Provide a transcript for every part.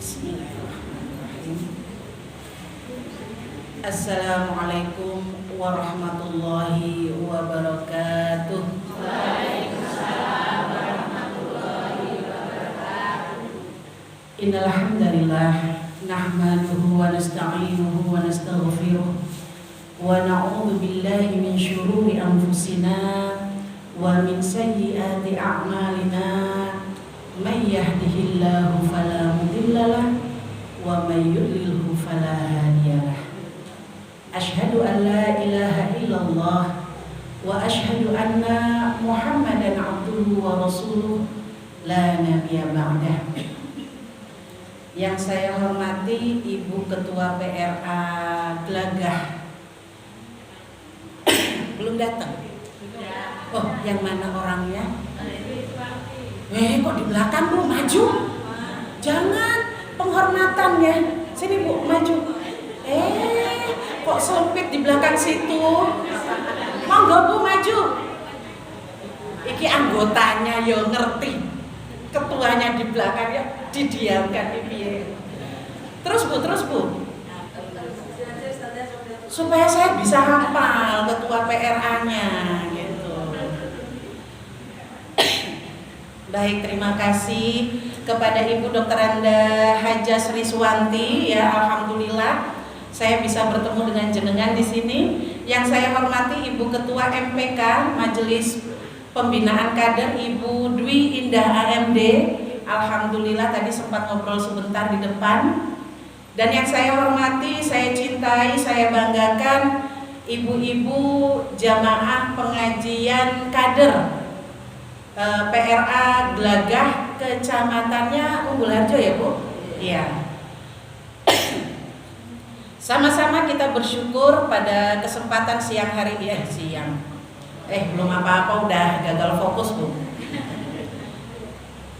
Bismillahirrahmanirrahim. Assalamualaikum warahmatullahi wabarakatuh. Waalaikumsalam warahmatullahi wabarakatuh. Innal hamdalillah nahmaduhu wa nasta'inuhu wa nastaghfiruh wa na'udzu billahi min syururi anfusina wa min sayyiati a'malina. May yahdihillahu fala mudhillalah wa may yudlilhu fala hadiyalah. Asyhadu an la ilaha illallah wa asyhadu anna Muhammadan abduhu wa rasuluh la nabiyya ba'dah. Yang saya hormati Ibu Ketua PRA Glagah. Belum datang? Oh, yang mana orangnya? Kok di belakang Bu, maju? Jangan, penghormatan ya. Sini Bu, maju. Kok sempit di belakang situ? Monggo Bu, maju. Iki anggotanya yo ngerti. Ketuanya di belakang ya didiamkan iki. Terus Bu. Supaya saya bisa hafal ketua PRA-nya gitu. Baik, terima kasih kepada Ibu Dr. Anda Haja Sri Suwanti ya, alhamdulillah saya bisa bertemu dengan jenengan di sini. Yang saya hormati Ibu Ketua MPK Majelis Pembinaan Kader Ibu Dwi Indah AMD, alhamdulillah tadi sempat ngobrol sebentar di depan. Dan yang saya hormati, saya cintai, saya banggakan ibu-ibu jamaah pengajian kader PRA Glagah, kecamatannya Unggul Harjo ya Bu? Iya. Sama-sama kita bersyukur pada kesempatan siang hari ini. Belum apa-apa udah gagal fokus Bu.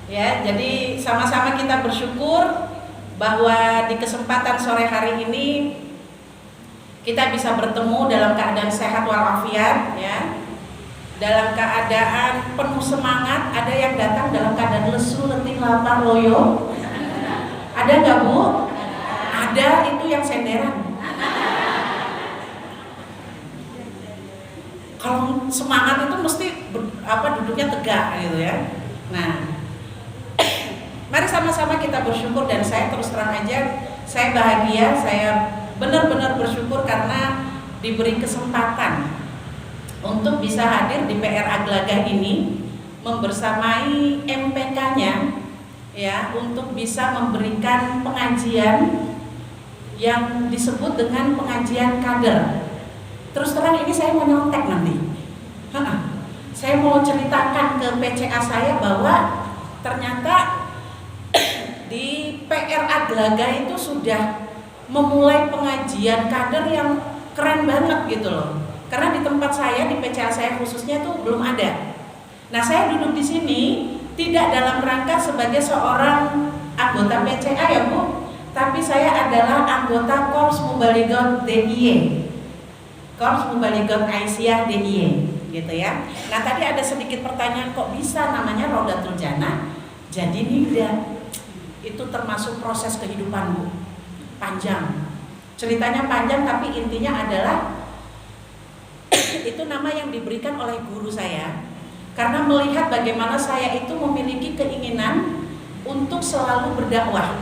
Ya, jadi sama-sama kita bersyukur bahwa di kesempatan sore hari ini kita bisa bertemu dalam keadaan sehat walafiat ya. Dalam keadaan penuh semangat, ada yang datang dalam keadaan lesu, letih, lapar, loyo. Ada nggak Bu? Ada, itu yang senderan. Kalau semangat itu mesti duduknya tegak gitu ya. Nah, mari sama-sama kita bersyukur, dan saya terus terang aja, saya bahagia, saya benar-benar bersyukur karena diberi kesempatan untuk bisa hadir di PRA Glagah ini, membersamai MPK-nya ya, untuk bisa memberikan pengajian yang disebut dengan pengajian kader. Terus terang ini saya mau nyontek nanti. Saya mau ceritakan ke PCA saya bahwa ternyata di PRA Glagah itu sudah memulai pengajian kader yang keren banget gitu loh. Karena di tempat saya, di PCA saya khususnya itu belum ada. Nah, saya duduk di sini tidak dalam rangka sebagai seorang anggota PCA ya Bu, tapi saya adalah anggota Korps Mubalighot DIY, Korps Mubalighot Aisyah DIY, gitu ya. Nah, tadi ada sedikit pertanyaan, kok bisa namanya Raudatul Jannah jadi nida? Itu termasuk proses kehidupan Bu, panjang. Ceritanya panjang, tapi intinya adalah itu nama yang diberikan oleh guru saya karena melihat bagaimana saya itu memiliki keinginan untuk selalu berdakwah,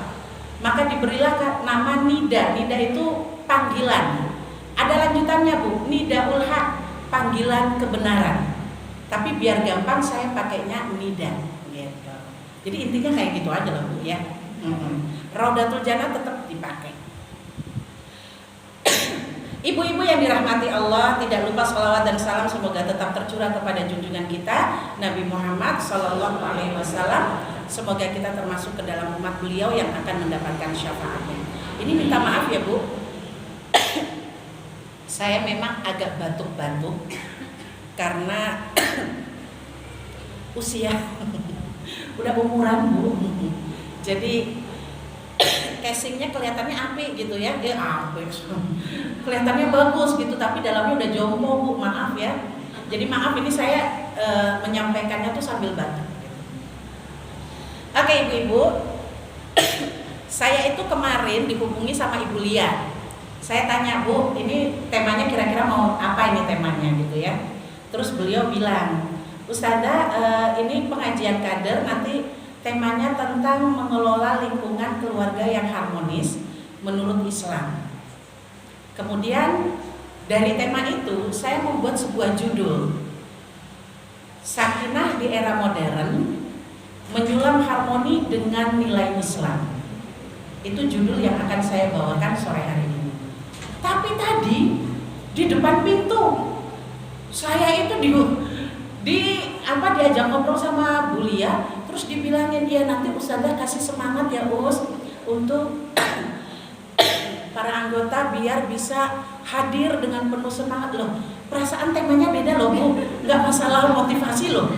maka diberilah nama Nida. Nida itu panggilan. Ada lanjutannya Bu, Nidaul Haq, panggilan kebenaran. Tapi biar gampang saya pakainya Nida gitu. Jadi intinya kayak gitu aja lah Bu ya. Raudatul Jannah tetap dipakai. Ibu-ibu yang dirahmati Allah, tidak lupa sholawat dan salam semoga tetap tercurah kepada junjungan kita Nabi Muhammad Sallallahu Alaihi Wasallam. Semoga kita termasuk ke dalam umat beliau yang akan mendapatkan syafaatnya. Ini minta maaf ya Bu, saya memang agak batuk-batuk karena usia udah umuran Bu. Jadi casingnya kelihatannya apik gitu ya, apik, kelihatannya bagus gitu, tapi dalamnya udah jompo Bu, maaf ya. Jadi maaf ini saya menyampaikannya tuh sambil batuk. Oke ibu-ibu, Saya itu kemarin dihubungi sama Ibu Lia. Saya tanya, Bu, ini temanya kira-kira mau apa ini temanya gitu ya. Terus beliau bilang, Ustazah, ini pengajian kader nanti temanya tentang mengelola lingkungan keluarga yang harmonis menurut Islam. Kemudian dari tema itu saya membuat sebuah judul, Sakinah di Era Modern Menyulam Harmoni dengan Nilai Islam. Itu judul yang akan saya bawakan sore hari ini. Tapi tadi di depan pintu saya itu diajak ngobrol sama Bu Lia, terus dibilangin dia nanti Ustazah kasih semangat ya Us untuk para anggota biar bisa hadir dengan penuh semangat. Loh, perasaan temanya beda loh Bu, nggak masalah motivasi loh.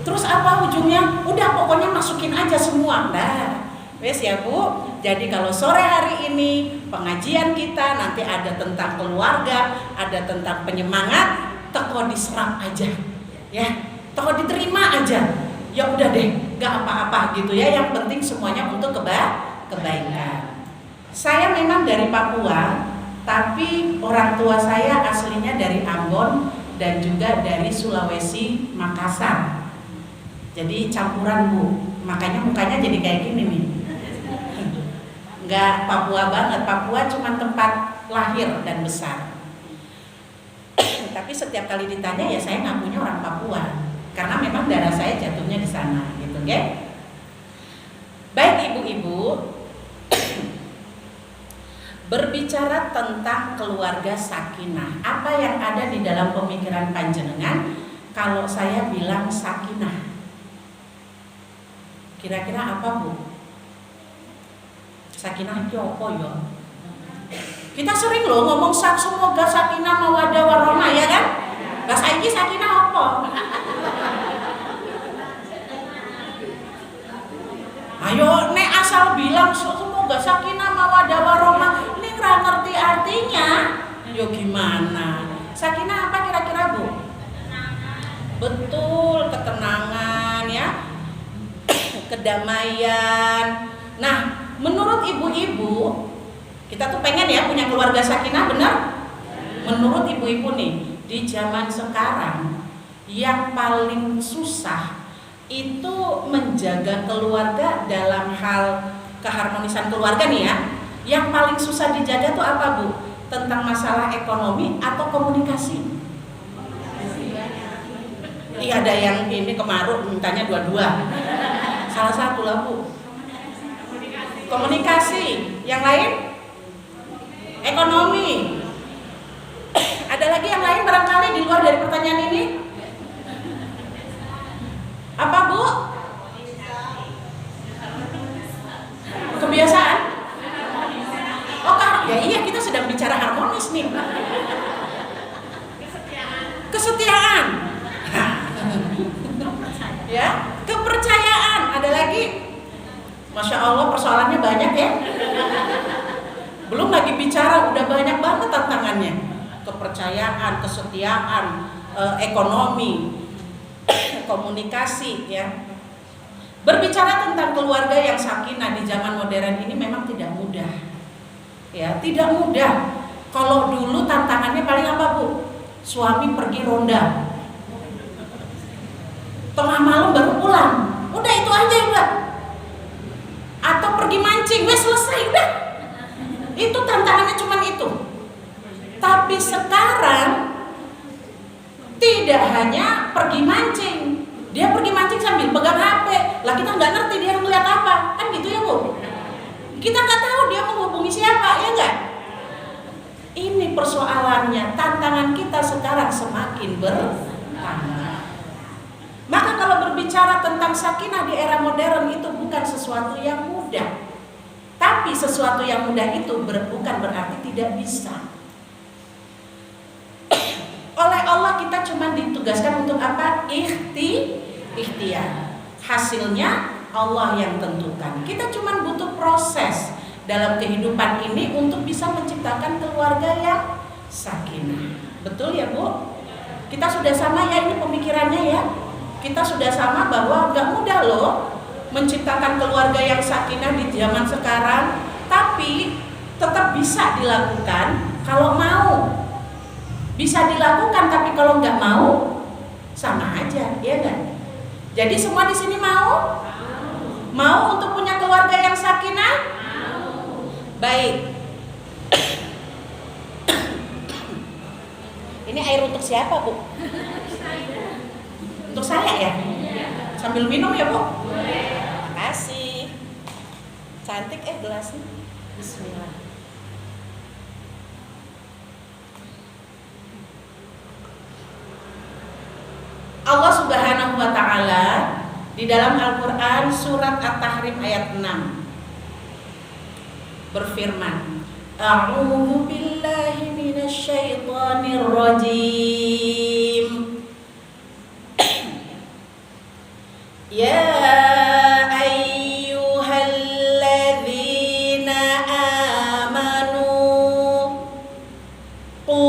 Terus apa ujungnya? Udah pokoknya masukin aja semua. Nah, wes ya Bu. Jadi kalau sore hari ini pengajian kita nanti ada tentang keluarga, ada tentang penyemangat, teko diserap aja, ya, teko diterima aja. Ya udah deh, nggak apa-apa gitu ya. Yang penting semuanya untuk kebaikan. Saya memang dari Papua, tapi orang tua saya aslinya dari Ambon dan juga dari Sulawesi Makassar. Jadi campuran Bu, makanya mukanya jadi kayak gini nih. Nggak Papua banget, Papua cuma tempat lahir dan besar. Tapi setiap kali ditanya ya saya ngakunya orang Papua, karena memang darah saya jatuhnya di sana, gitu ya. Baik ibu-ibu, berbicara tentang keluarga sakinah, apa yang ada di dalam pemikiran panjenengan kalau saya bilang sakinah? Kira-kira apa Bu? Sakinah itu apa ya? Kita sering loh ngomong semoga sakinah mawaddah warahmah ya kan? Lah saiki sakinah apa? Ayo nek asal bilang semoga sakinah mawaddah warahmah, ini nggak ngerti artinya. Yo gimana? Sakinah apa kira-kira Bu? Betul, ketenangan ya. Kedamaian. Nah, menurut ibu-ibu, kita tuh pengen ya punya keluarga sakinah, benar? Menurut ibu-ibu nih, di zaman sekarang yang paling susah itu menjaga keluarga dalam hal keharmonisan keluarga nih ya. Yang paling susah dijaga tuh apa Bu? Tentang masalah ekonomi atau komunikasi? Iya, ada yang ini kemaruk mintanya dua-dua. Salah satu lah Bu. Komunikasi. Yang lain? Ekonomi. Ada lagi yang lain barangkali di luar dari pertanyaan ini? Apa Bu? Kebiasaan? Oh ya iya, kita sedang bicara harmonis nih. Kesetiaan. Ya, kepercayaan. Ada lagi? Masya Allah persoalannya banyak ya. Belum lagi bicara udah banyak banget tantangannya. Kepercayaan, kesetiaan, ekonomi, komunikasi ya. Berbicara tentang keluarga yang sakinah di zaman modern ini memang tidak mudah. Ya, tidak mudah. Kalau dulu tantangannya paling apa Bu? Suami pergi ronda, tengah malam baru pulang, udah itu aja udah. Atau pergi mancing, wes selesai udah. Itu tantangannya cuma itu. Tapi sekarang tidak hanya pergi mancing, dia pergi mancing sambil pegang HP. Lah kita nggak ngerti dia ngeliat apa, kan gitu ya Bu? Kita nggak tahu dia menghubungi siapa, ya nggak? Ini persoalannya, tantangan kita sekarang semakin bertambah. Maka kalau berbicara tentang sakinah di era modern itu bukan sesuatu yang mudah. Tapi sesuatu yang mudah itu bukan berarti tidak bisa. Oleh Allah kita cuma ditugaskan untuk apa? Ikhtiar. Hasilnya Allah yang tentukan. Kita cuma butuh proses dalam kehidupan ini untuk bisa menciptakan keluarga yang sakinah. Betul ya Bu? Kita sudah sama ya ini pemikirannya ya. Kita sudah sama bahwa gak mudah loh menciptakan keluarga yang sakinah di zaman sekarang, tapi tetap bisa dilakukan kalau mau. Bisa dilakukan, tapi kalau nggak mau, sama aja, ya kan? Jadi semua di sini mau? Mau untuk punya keluarga yang sakinah? Baik. Ini air untuk siapa, Bu? Untuk saya ya? Sambil minum ya, Bu? Makasih. Cantik gelasnya. Bismillah. Allah Subhanahu wa taala di dalam Al-Qur'an surat At-Tahrim ayat 6 berfirman, A'udzu billahi minasy syaithanir rajim. Ya ayyuhalladzina amanu qu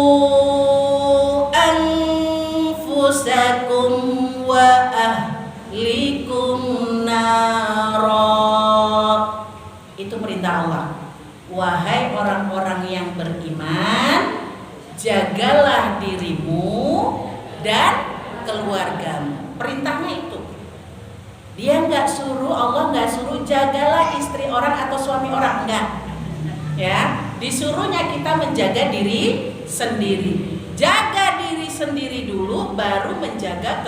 anfusakum wa ahlikum nara. Itu perintah Allah. Wahai orang-orang yang beriman, jagalah dirimu dan keluargamu. Perintahnya itu. Dia nggak suruh, Allah nggak suruh jagalah istri orang atau suami orang, enggak. Ya, disuruhnya kita menjaga diri sendiri. Jaga diri sendiri dulu, baru menjaga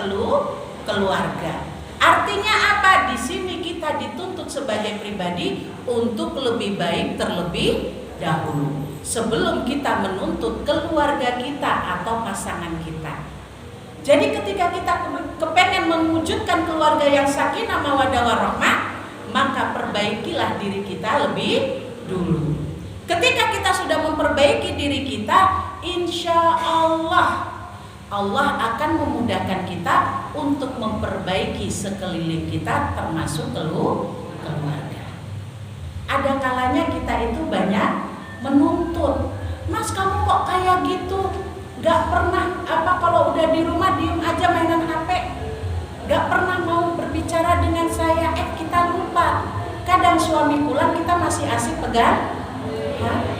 keluarga. Artinya apa? Di sini kita dituntut sebagai pribadi untuk lebih baik terlebih dahulu sebelum kita menuntut keluarga kita atau pasangan kita. Jadi ketika kita kepengen mewujudkan keluarga yang sakinah mawaddah warahmah, maka perbaikilah diri kita lebih dulu. Ketika kita sudah memperbaiki diri kita, insya Allah akan memudahkan kita untuk memperbaiki sekeliling kita termasuk keluarga. Ada kalanya kita itu banyak menuntut, Mas kamu kok kayak gitu, gak pernah kalau udah di rumah diem aja mainan HP, gak pernah mau berbicara dengan saya. Kita lupa, kadang suami pulang kita masih asik pegang HP.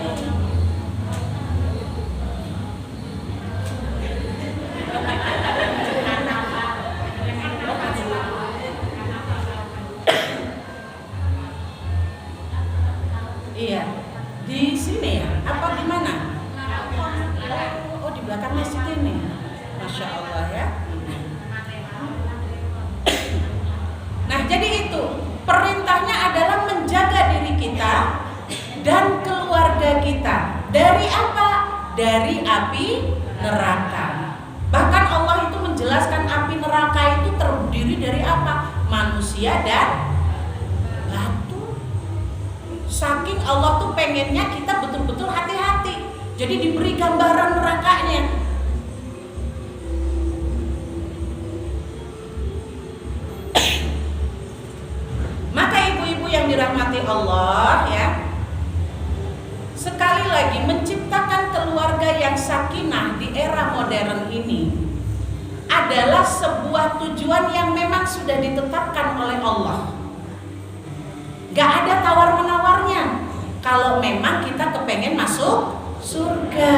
Iya, di sini ya? Apa di mana? Oh, di belakang masjid ini. Masya Allah ya. Nah, jadi itu perintahnya adalah menjaga diri kita dan keluarga kita. Dari apa? Dari api neraka. Bahkan Allah itu menjelaskan api neraka itu terdiri dari apa? Manusia dan batu. Saking Allah tuh pengennya kita betul-betul hati-hati. Jadi diberi gambaran nerakanya. Maka ibu-ibu yang dirahmati Allah ya, sekali lagi menciptakan keluarga yang sakinah di era modern ini adalah sebuah tujuan yang memang sudah ditetapkan oleh Allah. Gak ada tawar-menawarnya. Kalau memang kita kepengen masuk surga.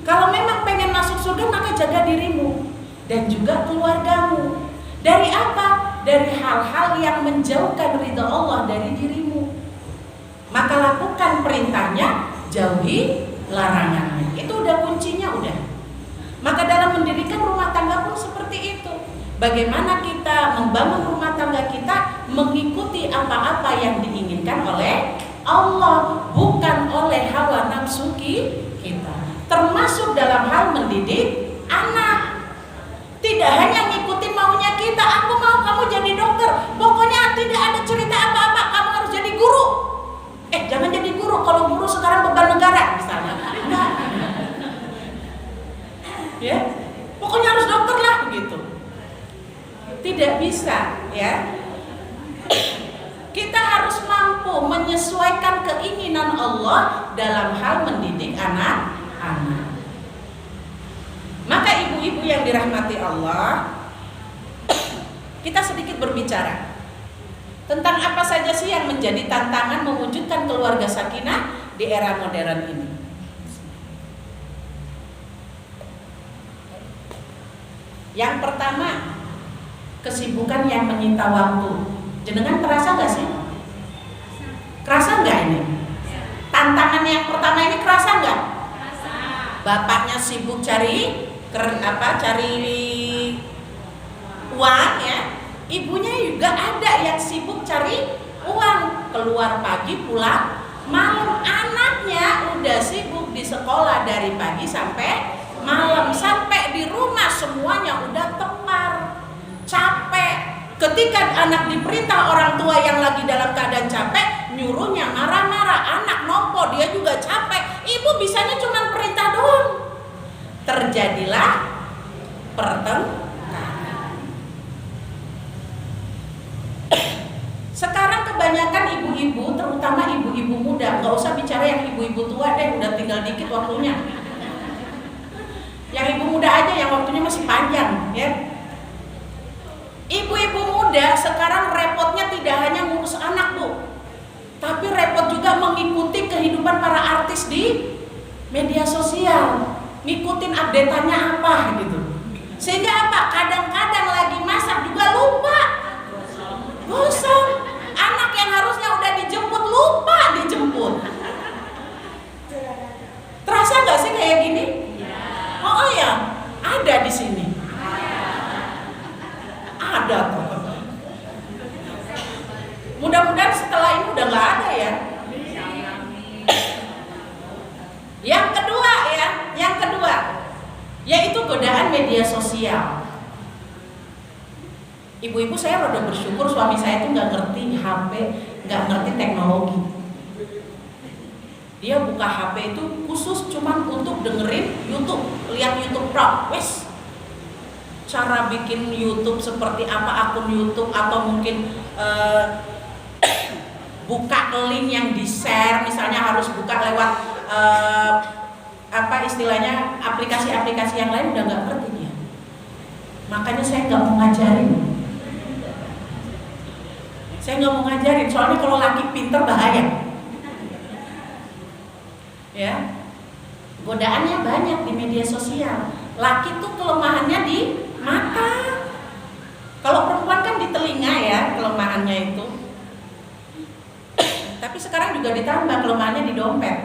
Kalau memang pengen masuk surga, maka jaga dirimu dan juga keluargamu. Dari apa? Dari hal-hal yang menjauhkan ridha Allah dari dirimu. Maka lakukan perintahnya, jauhi larangannya. Itu udah kuncinya udah. Maka dalam mendirikan rumah tangga pun seperti itu. Bagaimana kita membangun rumah tangga kita mengikuti apa-apa yang diinginkan oleh Allah, bukan oleh hawa nafsu kita. Termasuk dalam hal mendidik anak. Tidak hanya ngikutin maunya kita, aku mau kamu jadi dokter, pokoknya tidak ada cerita apa-apa, kamu harus jadi guru. Jangan jadi guru, kalau guru sekarang beban negara misalnya. Enggak. Ya, pokoknya harus dokter lah begitu. Tidak bisa ya. Kita harus mampu menyesuaikan keinginan Allah dalam hal mendidik anak-anak. Maka ibu-ibu yang dirahmati Allah, kita sedikit berbicara tentang apa saja sih yang menjadi tantangan mewujudkan keluarga sakinah di era modern ini. Yang pertama, kesibukan yang menyita waktu. Jenengan terasa nggak sih? Kerasa nggak ini? Tantangan yang pertama ini kerasa nggak? Bapaknya sibuk cari uang ya. Ibunya juga ada yang sibuk cari uang, keluar pagi pulang malam. Anaknya udah sibuk di sekolah dari pagi sampai malam, sampai di rumah semuanya udah tepar, capek. Ketika anak diperintah orang tua yang lagi dalam keadaan capek, nyuruhnya marah-marah, anak nompo, dia juga capek. Ibu bisanya cuma perintah doang. Terjadilah pertengkaran. Sekarang kebanyakan ibu-ibu, terutama ibu-ibu muda, nggak usah bicara yang ibu-ibu tua deh, udah tinggal dikit waktunya. Yang ibu muda aja yang waktunya masih panjang, ya. Ibu-ibu muda sekarang repotnya tidak hanya ngurus anak, Bu, tapi repot juga mengikuti kehidupan para artis di media sosial, ngikutin update-annya apa gitu. Sehingga apa? Kadang-kadang lagi masak juga lupa. Gosong. Anak yang harusnya udah dijemput lupa dijemput. Terasa nggak sih kayak gini? Oh ya, ada di sini. Ada tuh. Mudah-mudahan setelah ini udah nggak ada ya. Yang kedua, yaitu godaan media sosial. Ibu-ibu, saya rada bersyukur suami saya tuh nggak ngerti HP, nggak ngerti teknologi. Dia buka HP itu khusus cuman untuk dengerin YouTube, lihat YouTube Pro, wes. Cara bikin YouTube seperti apa, akun YouTube, atau mungkin buka link yang di-share, misalnya harus buka lewat istilahnya aplikasi-aplikasi yang lain, udah nggak ngerti dia. Makanya saya nggak mau ngajarin. Saya nggak mau ngajarin, soalnya kalau laki pinter bahaya. Ya, godaannya banyak di media sosial. Laki tuh kelemahannya di mata. Kalau perempuan kan di telinga ya kelemahannya itu. Tapi sekarang juga ditambah kelemahannya di dompet.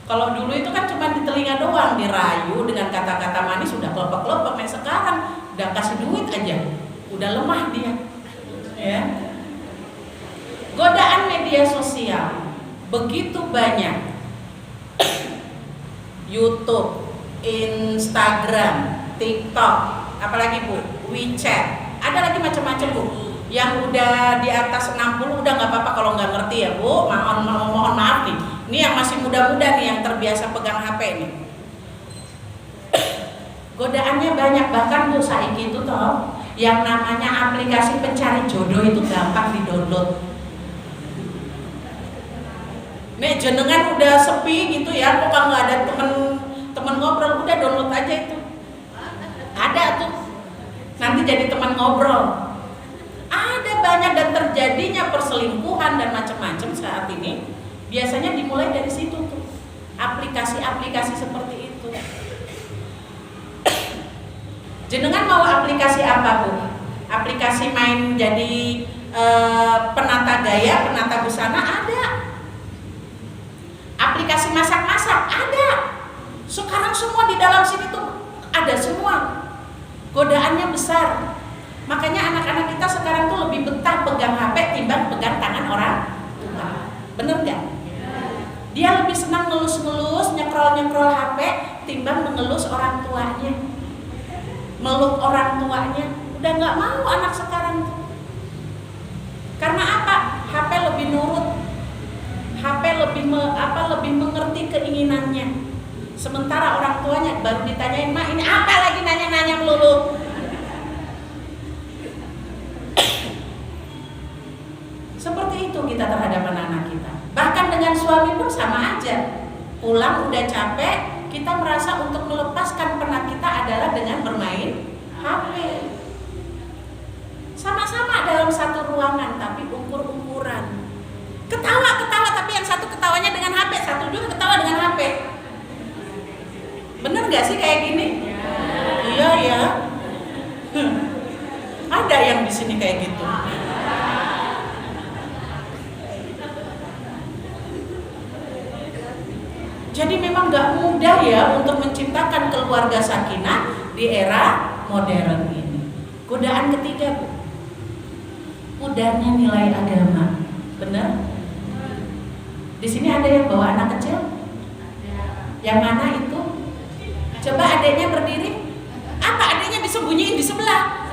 Kalau dulu itu kan cuma di telinga doang, dirayu dengan kata-kata manis udah kelepek-kelepek. Sekarang udah kasih duit aja, udah lemah dia. Ya. Godaan media sosial begitu banyak. YouTube, Instagram, TikTok, apalagi Bu, WeChat, ada lagi macam-macam Bu. Yang udah di atas 60 udah nggak apa-apa kalau nggak ngerti ya Bu, mohon maaf nih. Ini yang masih muda-muda nih yang terbiasa pegang HP nih. Godaannya banyak, bahkan Bu saiki itu toh yang namanya aplikasi pencari jodoh itu gampang di-download. Nek jenengan udah sepi gitu ya, kok nggak ada temen ngobrol, udah download aja itu. Ada tuh, nanti jadi teman ngobrol. Ada banyak, dan terjadinya perselingkuhan dan macam-macam saat ini biasanya dimulai dari situ tuh, aplikasi-aplikasi seperti itu. Jenengan mau aplikasi apa Bu? Aplikasi main jadi penata gaya, penata busana ada. Aplikasi masak-masak ada. Sekarang semua di dalam sini tuh ada semua. Godaannya besar. Makanya anak-anak kita sekarang tuh lebih betah pegang HP timbang pegang tangan orang tua. Bener gak? Dia lebih senang ngelus-ngelus, nyekrol-nyekrol HP timbang mengelus orang tuanya, meluk orang tuanya. Udah gak mau anak sekarang tuh. Karena apa? HP lebih nurut, HP lebih lebih mengerti keinginannya. Sementara orang tuanya baru ditanyain, "Ma, ini apa lagi nanya-nanya melulu?" Seperti itu kita terhadap anak-anak kita. Bahkan dengan suami pun sama aja. Pulang udah capek, kita merasa untuk melepaskan penat kita adalah dengan bermain HP. Sama-sama dalam satu ruangan tapi ukur-ukuran. Ketawa-ketawa tapi yang satu ketawanya dengan HP, satu juga ketawa dengan HP. Bener gak sih kayak gini? Iya ya. Ada yang di sini kayak gitu. Jadi memang gak mudah ya untuk menciptakan keluarga sakinah di era modern ini. Godaan ketiga, Bu. Pudarnya nilai agama. Benar? Di sini ada yang bawa anak kecil? Yang mana itu? Coba adiknya berdiri. Apa adiknya disembunyiin di sebelah?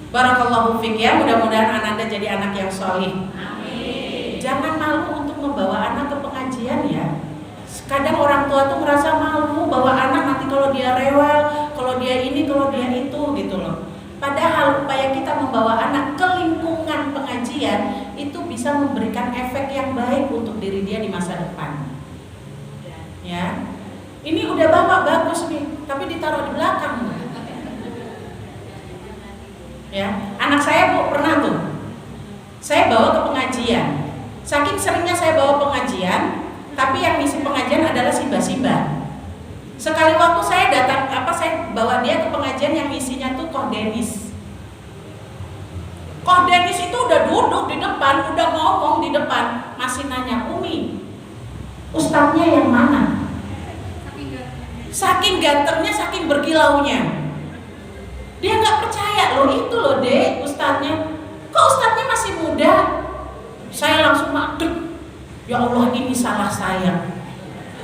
Barakallahu fiik ya, mudah-mudahan Ananda jadi anak yang sholih. Amin. Jangan malu untuk membawa anak ke pengajian ya. Kadang orang tua tuh merasa malu bawa anak nanti kalau dia rewel, kalau dia ini, kalau dia itu gitu loh. Padahal upaya kita membawa anak ke lingkungan pengajian itu bisa memberikan efek yang baik untuk diri dia di masa depan. Ya. Ini udah bapak bagus nih, tapi ditaruh di belakang. Ya, anak saya Bu pernah tuh. Saya bawa ke pengajian. Saking seringnya saya bawa pengajian, tapi yang ngisi pengajian adalah simba-simba. Sekali waktu saya saya bawa dia ke pengajian yang isinya tuh Koh Denis. Koh Denis itu udah duduk di depan, udah ngomong di depan, masih nanya, "Umi, ustadznya yang mana?" Saking gantengnya, saking berkilaunya. Dia nggak percaya loh, itu loh dek ustadznya. Kok ustadznya masih muda? Saya langsung madeg. Ya Allah, ini salah saya.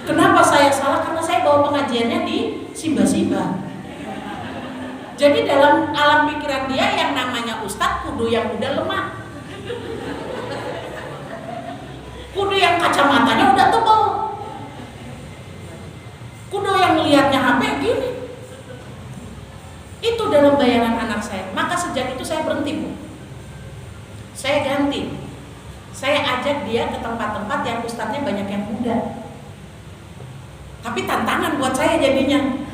Kenapa saya salah? Karena saya bawa pengajiannya di simba-simba. Jadi dalam alam pikiran dia yang namanya ustadz kudu yang udah lemah, kudu yang kacamatanya udah tebal, kudu yang melihatnya HP gini. Itu dalam bayangan anak saya. Maka sejak itu saya berhenti, Bu. Saya ganti. Saya ajak dia ke tempat-tempat yang ustadznya banyak yang muda. Tapi tantangan buat saya jadinya.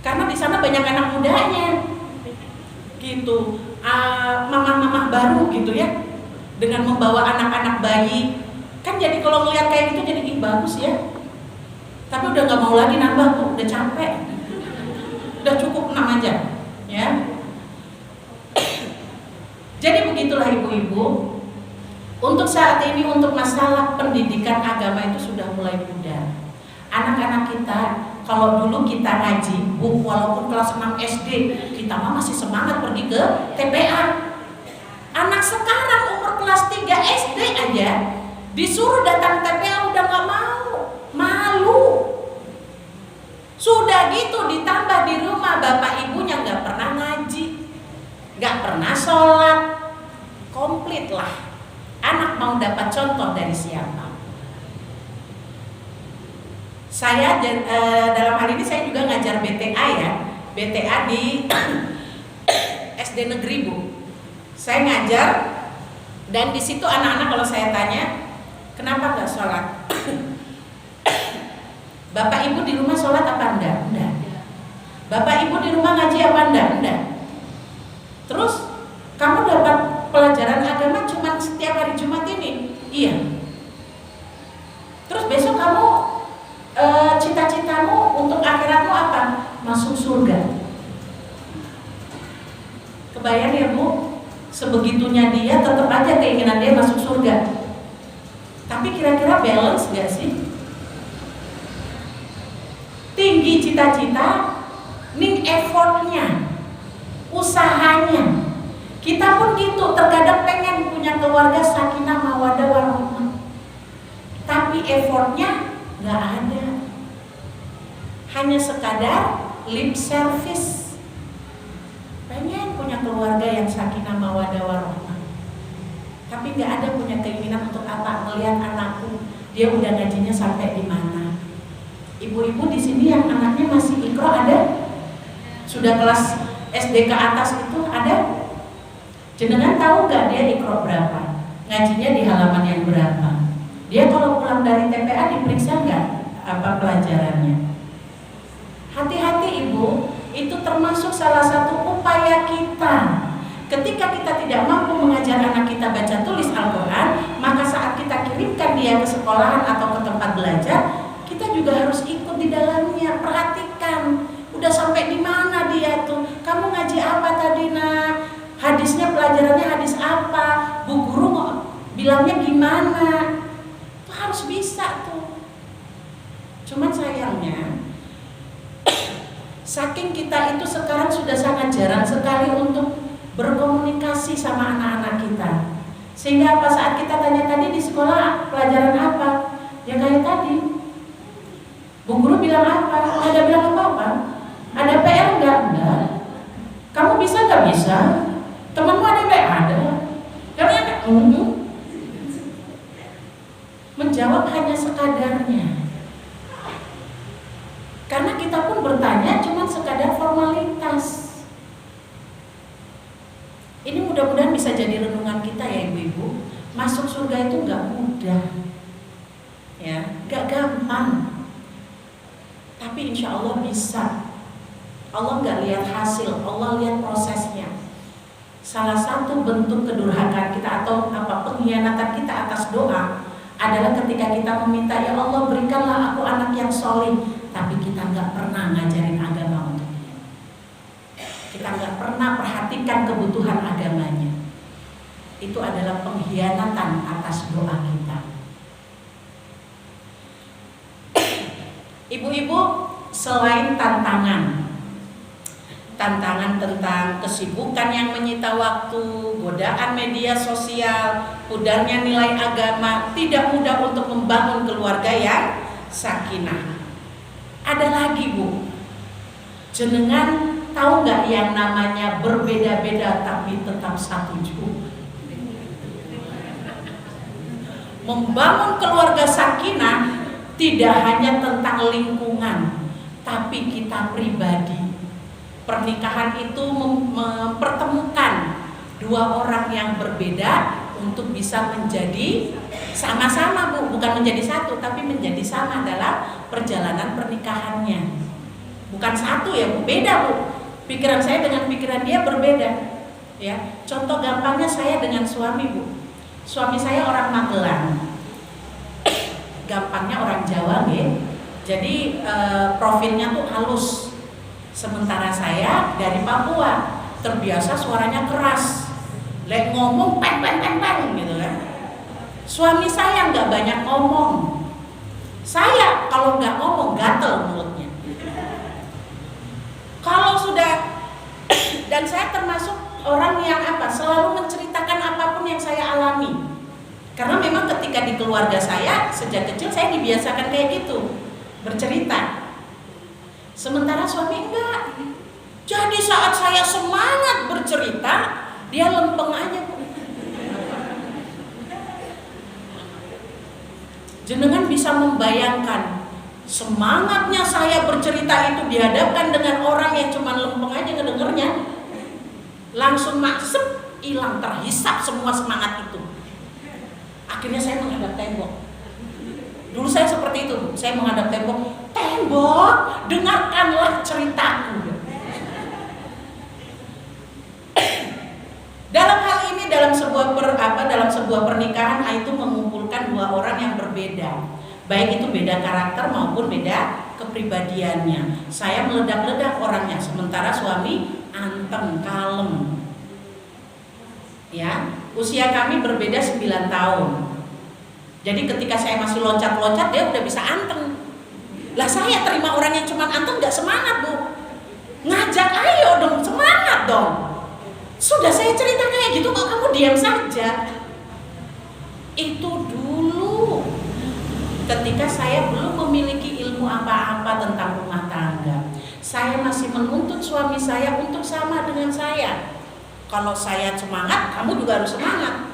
Karena di sana banyak anak mudanya. Gitu. Mamah-mamah baru gitu ya. Dengan membawa anak-anak bayi. Kan jadi kalau ngeliat kayak gitu jadi bagus ya. Tapi udah gak mau lagi nambah, Bu. Udah capek. Udah cukup 6 aja, ya. Jadi begitulah ibu-ibu. Untuk saat ini untuk masalah pendidikan agama itu sudah mulai mudah. Anak-anak kita, kalau dulu kita ngaji, Bu, walaupun kelas 6 SD, kita mah masih semangat pergi ke TPA. Anak sekarang umur kelas 3 SD aja disuruh datang TPA udah gak mau, malu. Sudah gitu ditambah di rumah bapak ibunya gak pernah ngaji, gak pernah sholat, komplit lah. Anak mau dapat contoh dari siapa? Saya dalam hal ini saya juga ngajar BTA ya, BTA di SD negeri, Bu. Saya ngajar dan di situ anak-anak kalau saya tanya kenapa gak sholat? Bapak ibu di rumah sholat apa enggak? Enggak. Bapak ibu di rumah ngaji apa enggak? Enggak. Terus kamu dapat pelajaran agama cuma setiap hari Jumat ini? Iya. Terus besok kamu cita-citamu untuk akhiratmu apa? Masuk surga. Kebayang ya Bu? Sebegitunya dia tetap aja keinginan dia masuk surga. Tapi kira-kira balance gak sih? Tinggi cita-cita, nih effortnya, usahanya. Kita pun gitu, terkadang pengen punya keluarga sakinah mawaddah warahmah, tapi effortnya nggak ada. Hanya sekadar lip service. Pengen punya keluarga yang sakinah mawaddah warahmah, tapi nggak ada punya keinginan untuk apa? Melihat anakku, dia udah ngajinya sampai di mana? Ibu-ibu di sini yang anaknya masih ikro ada? Sudah kelas SD ke atas itu ada? Jenengan tahu nggak dia ikro berapa? Ngajinya di halaman yang berapa? Di Dia kalau pulang dari TPA diperiksa nggak apa pelajarannya? Hati-hati ibu, itu termasuk salah satu upaya kita. Ketika kita tidak mampu mengajar anak kita baca tulis Al-Quran, maka saat kita kirimkan dia ke sekolahan atau ke tempat belajar, kita juga harus ikut di dalamnya. Perhatikan, udah sampai di mana dia tuh? Kamu ngaji apa tadi nak? Hadisnya pelajarannya hadis apa? Bu guru mau bilangnya gimana? Itu harus bisa tuh. Cuman sayangnya saking kita itu sekarang sudah sangat jarang sekali untuk berkomunikasi sama anak-anak kita. Sehingga apa saat kita tanya tadi di sekolah pelajaran apa? Ya kayak tadi. Bu guru bilang apa? Ada bilang apa-apa? Ada PR enggak? Enggak. Kamu bisa enggak bisa? Temanmu ada enggak? Ada. Kamu ada? Menjawab hanya sekadarnya. Karena kita pun bertanya cuma sekadar formalitas. Ini mudah-mudahan bisa jadi renungan kita ya ibu-ibu. Masuk surga itu nggak mudah, ya, nggak gampang. Tapi insya Allah bisa. Allah nggak lihat hasil, Allah lihat prosesnya. Salah satu bentuk kedurhakaan kita atau pengkhianatan kita atas doa adalah ketika kita meminta, ya Allah berikanlah aku anak yang soleh, tapi kita nggak pernah ngajarin agama untuk dia. Kita nggak pernah perhatikan kebutuhan agamanya. Itu adalah pengkhianatan atas doa kita. Ibu-ibu, selain tantangan tentang kesibukan yang menyita waktu, godaan media sosial, pudarnya nilai agama, tidak mudah untuk membangun keluarga yang sakinah. Ada lagi bu, jenengan tahu nggak yang namanya berbeda-beda tapi tetap satu juga? Membangun keluarga sakinah tidak hanya tentang lingkungan, tapi kita pribadi. Pernikahan itu mempertemukan dua orang yang berbeda untuk bisa menjadi sama-sama bu, bukan menjadi satu, tapi menjadi sama dalam perjalanan pernikahannya. Bukan satu ya bu, beda bu. Pikiran saya dengan pikiran dia berbeda. Ya, contoh gampangnya saya dengan suami bu. Suami saya orang Magelang, gampangnya orang Jawa ya. Jadi profilnya tuh halus. Sementara saya dari Papua, terbiasa suaranya keras, lek ngomong peng gitu kan. Suami saya nggak banyak ngomong. Saya kalau nggak ngomong gatel mulutnya. Kalau sudah dan saya termasuk orang yang selalu menceritakan apapun yang saya alami. Karena memang ketika di keluarga saya sejak kecil saya dibiasakan kayak gitu, bercerita. Sementara suami enggak. Jadi saat saya semangat bercerita, dia lempeng aja. Jenengan bisa membayangkan semangatnya saya bercerita itu dihadapkan dengan orang yang cuma lempeng aja ngedengernya, langsung maksep, hilang, terhisap semua semangat itu. Akhirnya saya menghadap tembok. Dulu saya seperti itu, saya menghadap tembok, dengarkanlah ceritaku. Dalam hal ini dalam sebuah pernikahan itu mengumpulkan dua orang yang berbeda, baik itu beda karakter maupun beda kepribadiannya. Saya meledak-ledak orangnya, sementara suami anteng, kalem. Ya, usia kami berbeda 9 tahun. Jadi ketika saya masih loncat-loncat, dia udah bisa anteng. Lah saya terima orang yang cuma anteng gak semangat bu. Ngajak ayo dong, semangat dong. Sudah saya cerita kayak gitu kok kamu diam saja. Itu dulu ketika saya belum memiliki ilmu apa-apa tentang rumah tangga. Saya masih menuntut suami saya untuk sama dengan saya. Kalau saya semangat, kamu juga harus semangat.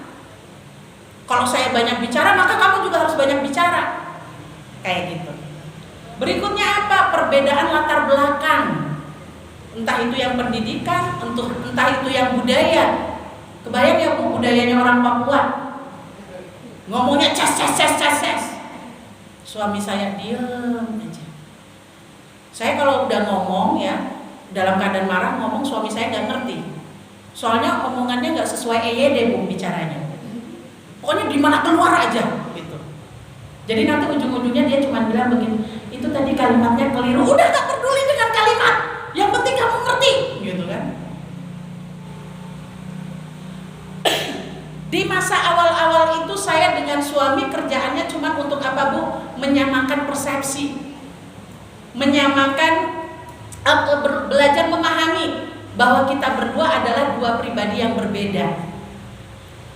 Kalau saya banyak bicara, maka kamu juga harus banyak bicara. Kayak gitu. Berikutnya apa? Perbedaan latar belakang. Entah itu yang pendidikan, entah itu yang budaya. Kebayang ya bu, budayanya orang Papua. ngomongnya cas. Suami saya diam aja. Saya kalau udah ngomong ya, dalam keadaan marah ngomong, suami saya nggak ngerti. Soalnya omongannya nggak sesuai EYD bu bicaranya. Pokoknya gimana keluar aja gitu. Jadi nanti ujung-ujungnya dia cuma bilang begini, itu tadi kalimatnya keliru. Udah gak peduli dengan kalimat, yang penting kamu ngerti, gitu kan? Di masa awal-awal itu saya dengan suami kerjaannya cuma untuk apa bu? Menyamakan persepsi, menyamakan, belajar memahami bahwa kita berdua adalah dua pribadi yang berbeda.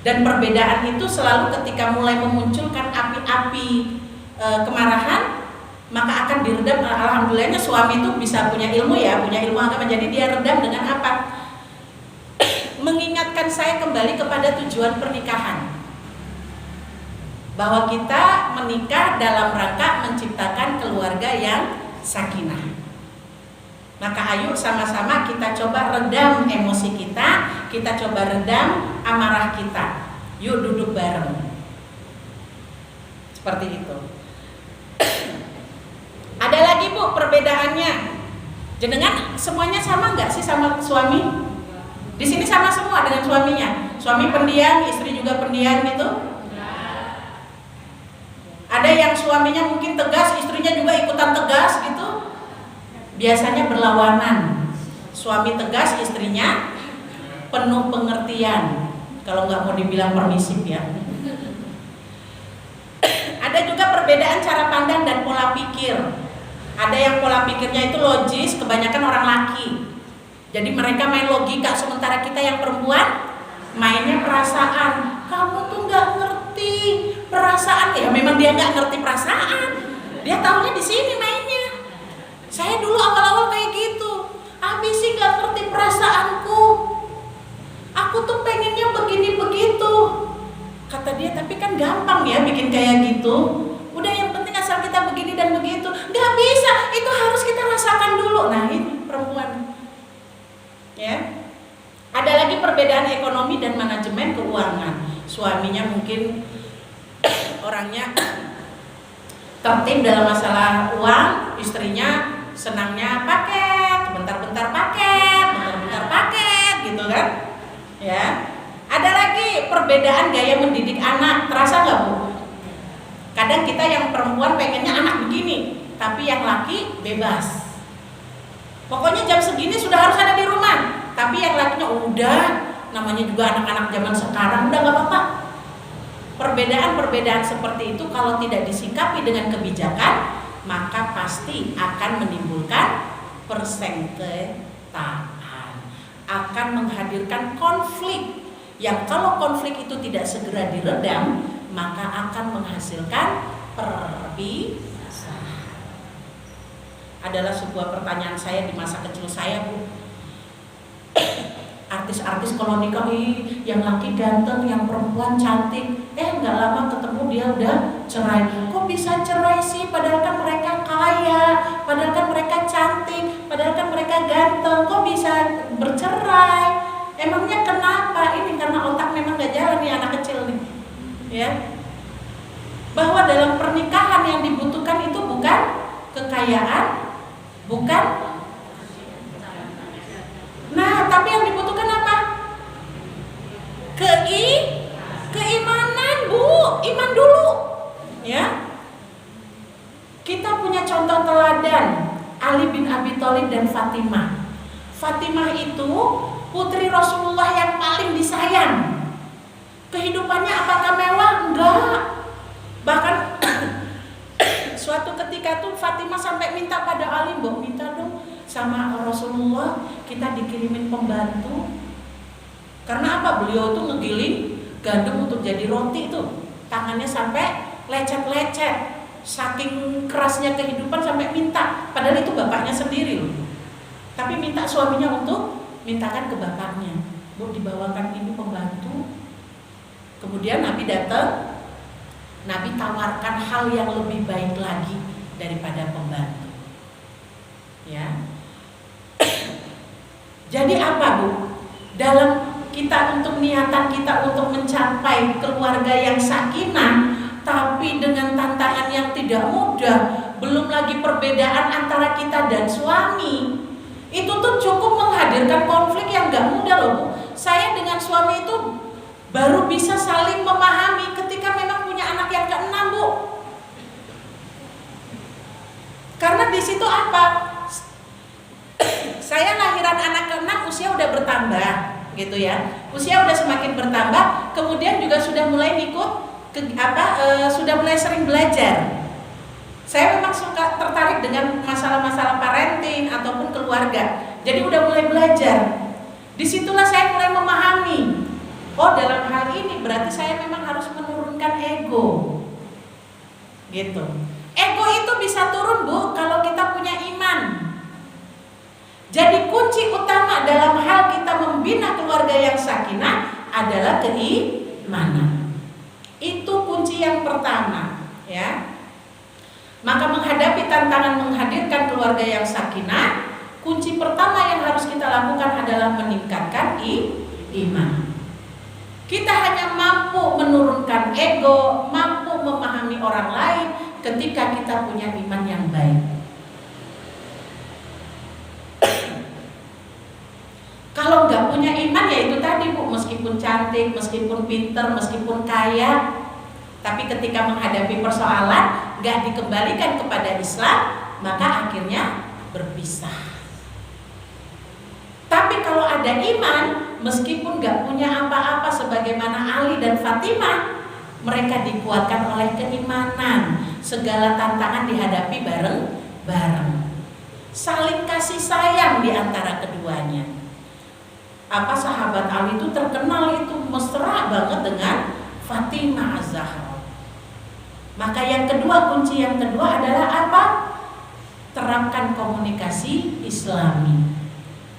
Dan perbedaan itu selalu ketika mulai memunculkan api-api kemarahan, maka akan diredam. Alhamdulillahnya suami itu bisa punya ilmu ya, punya ilmu agama. Jadi dia redam dengan apa? Mengingatkan saya kembali kepada tujuan pernikahan, bahwa kita menikah dalam rangka menciptakan keluarga yang sakinah. Maka ayo sama-sama kita coba redam emosi kita coba redam amarah kita. Yuk duduk bareng. Seperti itu. Ada lagi bu perbedaannya. Jenengan semuanya sama nggak sih sama suami? Di sini sama semua dengan suaminya. Suami pendiam, istri juga pendiam gitu. Ada yang suaminya mungkin tegas, istrinya juga ikutan tegas gitu. Biasanya berlawanan. Suami tegas, istrinya penuh pengertian. Kalau nggak mau dibilang permisif ya. Ada juga perbedaan cara pandang dan pola pikir. Ada yang pola pikirnya itu logis, kebanyakan orang laki. Jadi mereka main logika, sementara kita yang perempuan mainnya perasaan. Kamu tuh nggak ngerti perasaan. Ya memang dia nggak ngerti perasaan. Dia taunya di sini mainnya. Saya dulu awal-awal kayak gitu. Habis sih nggak ngerti perasaanku. Aku tuh pengennya begini begitu. Kata dia, tapi kan gampang ya bikin kayak gitu. Udah yang penting asal kita begini dan begitu. Nggak bisa, itu harus kita rasakan dulu. Nah ini perempuan. Ya. Ada lagi perbedaan ekonomi dan manajemen keuangan. Suaminya mungkin orangnya tertib dalam masalah uang, istrinya senangnya paket, bentar-bentar paket, gitu kan? Ya. Ada lagi perbedaan gaya mendidik anak. Terasa nggak bu? Kadang kita yang perempuan pengennya anak begini, tapi yang laki bebas. Pokoknya jam segini sudah harus ada di rumah. Tapi yang lakinya udah, namanya juga anak-anak zaman sekarang, udah nggak apa-apa. Perbedaan-perbedaan seperti itu kalau tidak disikapi dengan kebijakan, maka pasti akan menimbulkan persengketaan, akan menghadirkan konflik yang kalau konflik itu tidak segera diredam, maka akan menghasilkan perpisahan. Adalah sebuah pertanyaan saya di masa kecil saya bu. Artis-artis kalau nikah yang laki ganteng, yang perempuan cantik, nggak lama ketemu dia udah cerai. Kok bisa cerai sih? Padahal kan mereka kaya, padahal kan mereka cantik, padahal kan mereka ganteng. Kok bisa bercerai? Emangnya kenapa? Ini karena otak memang nggak jalan nih anak kecil nih, ya. Bahwa dalam pernikahan yang dibutuhkan itu bukan kekayaan, bukan. Nah, tapi yang dibutuhkan apa? Keimanan, Bu. Iman dulu. Ya. Kita punya contoh teladan Ali bin Abi Thalib dan Fatimah. Fatimah itu putri Rasulullah yang paling disayang. Kehidupannya apakah mewah? Enggak. Bahkan suatu ketika tuh Fatimah sampai minta pada Ali, "Mbok minta dong sama Rasulullah kita dikirimin pembantu." Karena apa? Beliau tuh ngegiling gandum untuk jadi roti tuh. Tangannya sampai lecet-lecet. Saking kerasnya kehidupan sampai minta. Padahal itu bapaknya sendiri loh. Tapi minta suaminya untuk mintakan ke bapaknya, "Bu, dibawakan ini pembantu." Kemudian Nabi datang. Nabi tawarkan hal yang lebih baik lagi daripada pembantu. Ya. Jadi apa Bu? Dalam kita untuk niatan kita untuk mencapai keluarga yang sakinah, tapi dengan tantangan yang tidak mudah, belum lagi perbedaan antara kita dan suami, itu tuh cukup menghadirkan konflik yang gak mudah loh Bu. Saya dengan suami itu baru bisa saling memahami ketika memang punya anak yang keenam Bu. Karena di situ apa? Saya lahiran anak keenam, usia udah bertambah, gitu ya. Usia udah semakin bertambah, kemudian juga sudah mulai ikut sudah mulai sering belajar. Saya memang suka tertarik dengan masalah-masalah parenting ataupun keluarga. Jadi udah mulai belajar. Disitulah saya mulai memahami. Oh, dalam hal ini berarti saya memang harus menurunkan ego, gitu. Ego itu bisa turun Bu kalau kita punya iman. Jadi kunci utama dalam hal kita membina keluarga yang sakinah adalah keimanan. Itu kunci yang pertama, ya. Maka menghadapi tantangan menghadirkan keluarga yang sakinah, kunci pertama yang harus kita lakukan adalah meningkatkan iman. Kita hanya mampu menurunkan ego, mampu memahami orang lain ketika kita punya iman yang baik. Kalau nggak punya iman ya itu tadi Bu, meskipun cantik, meskipun pinter, meskipun kaya, tapi ketika menghadapi persoalan nggak dikembalikan kepada Islam, maka akhirnya berpisah. Tapi kalau ada iman, meskipun nggak punya apa-apa sebagaimana Ali dan Fatimah, mereka dikuatkan oleh keimanan. Segala tantangan dihadapi bareng-bareng. Saling kasih sayang di antara keduanya. Sahabat Ali itu terkenal itu mesra banget dengan Fatimah Az-Zahra. Maka yang kedua, kunci yang kedua adalah apa? Terapkan komunikasi Islami.